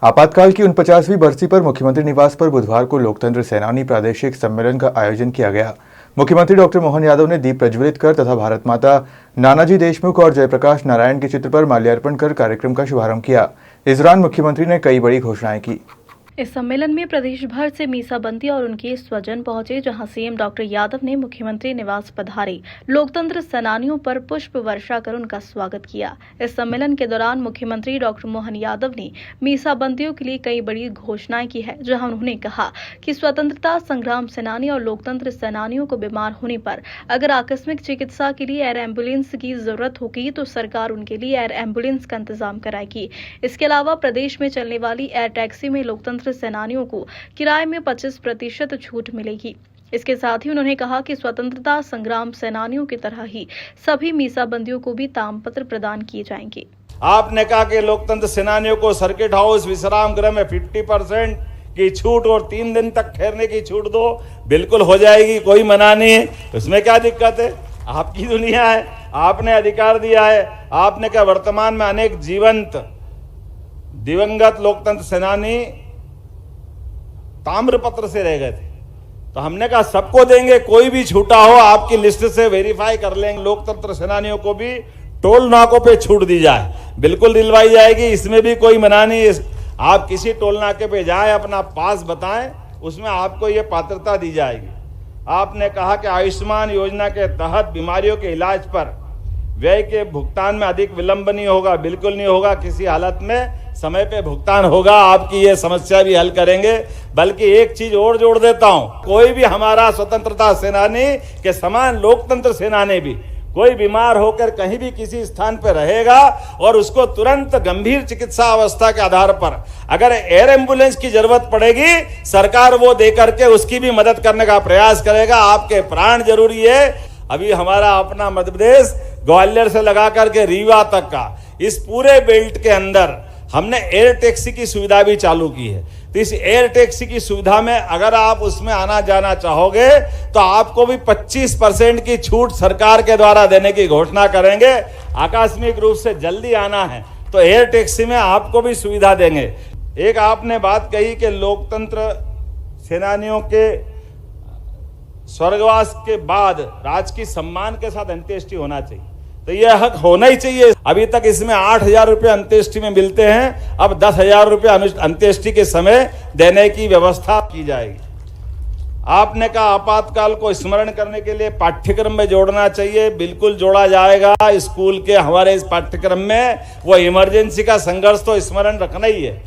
आपातकाल की 49वीं बरसी पर मुख्यमंत्री निवास पर बुधवार को लोकतंत्र सेनानी प्रादेशिक सम्मेलन का आयोजन किया गया। मुख्यमंत्री डॉक्टर मोहन यादव ने दीप प्रज्वलित कर तथा भारत माता, नानाजी देशमुख और जयप्रकाश नारायण के चित्र पर माल्यार्पण कर कार्यक्रम का शुभारंभ किया। इस दौरान मुख्यमंत्री ने कई बड़ी घोषणाएं की। इस सम्मेलन में प्रदेश भर से मीसाबंदी और उनके स्वजन पहुंचे, जहां सीएम डॉक्टर यादव ने मुख्यमंत्री निवास पधारे लोकतंत्र सेनानियों पर पुष्प वर्षा कर उनका स्वागत किया। इस सम्मेलन के दौरान मुख्यमंत्री डॉक्टर मोहन यादव ने मीसाबंदियों के लिए कई बड़ी घोषणाएं की है, जहां उन्होंने कहा कि स्वतंत्रता संग्राम सेनानी और लोकतंत्र सेनानियों को बीमार होने पर अगर आकस्मिक चिकित्सा के लिए एयर एम्बुलेंस की जरूरत होगी तो सरकार उनके लिए एयर एम्बुलेंस का इंतजाम कराएगी। इसके अलावा प्रदेश में चलने वाली एयर टैक्सी में लोकतंत्र सेनानियों को किराए में 25% छूट मिलेगी। इसके साथ ही उन्होंने कहा कि स्वतंत्रता संग्राम सेनानियों की तरह ही सभी मीसाबंदियों को भी तामपत्र प्रदान किए जाएंगे। आपने कहा कि लोकतंत्र सेनानियों को सर्किट हाउस विश्राम गृह में 50% की छूट और 3 दिन तक ठहरने की छूट दो। बिल्कुल हो जाएगी, कोई मना नहीं है, उसमें क्या दिक्कत है। आपकी दुनिया है, आपने अधिकार दिया है। आपने कहा वर्तमान में अनेक जीवंत दिवंगत लोकतंत्र सेनानी ताम्रपत्र से रह गए थे, तो हमने कहा सबको देंगे, कोई भी छूटा हो आपकी लिस्ट से वेरीफाई कर लेंगे। लोकतंत्र सेनानियों को भी टोल नाकों पे छूट दी जाए, बिल्कुल दिलवाई जाएगी, इसमें भी कोई मना नहीं। आप किसी टोल नाके पे जाएं, अपना पास बताएं, उसमें आपको ये पात्रता दी जाएगी। आपने कहा कि आयुष्मान योजना के तहत बीमारियों के इलाज पर व्यय के भुगतान में अधिक विलंब नहीं होगा। बिल्कुल नहीं होगा, किसी हालत में समय पे भुगतान होगा। आपकी ये समस्या भी हल करेंगे। बल्कि एक चीज और जोड़ देता हूं, कोई भी हमारा स्वतंत्रता सेनानी के समान लोकतंत्र सेनानी भी कोई बीमार होकर कहीं भी किसी स्थान पर रहेगा और उसको तुरंत गंभीर चिकित्सा अवस्था के आधार पर अगर एयर एम्बुलेंस की जरूरत पड़ेगी, सरकार वो दे करके उसकी भी मदद करने का प्रयास करेगा। आपके प्राण जरूरी है। अभी हमारा अपना मध्य प्रदेश ग्वालियर से लगा करके रीवा तक का इस पूरे बेल्ट के अंदर हमने एयर टैक्सी की सुविधा भी चालू की है। तो इस एयर टैक्सी की सुविधा में अगर आप उसमें आना जाना चाहोगे तो आपको भी 25% की छूट सरकार के द्वारा देने की घोषणा करेंगे। आकस्मिक रूप से जल्दी आना है तो एयर टैक्सी में आपको भी सुविधा देंगे। एक आपने बात कही कि लोकतंत्र सेनानियों के स्वर्गवास के बाद राजकीय सम्मान के साथ अंत्येष्टि होना चाहिए, तो यह हक होना ही चाहिए। अभी तक इसमें 8,000 रुपये अंत्येष्टि में मिलते हैं, अब 10,000 रुपये अंत्येष्टि के समय देने की व्यवस्था की जाएगी। आपने कहा आपातकाल को स्मरण करने के लिए पाठ्यक्रम में जोड़ना चाहिए, बिल्कुल जोड़ा जाएगा। स्कूल के हमारे इस पाठ्यक्रम में वो इमरजेंसी का संघर्ष तो स्मरण रखना ही है।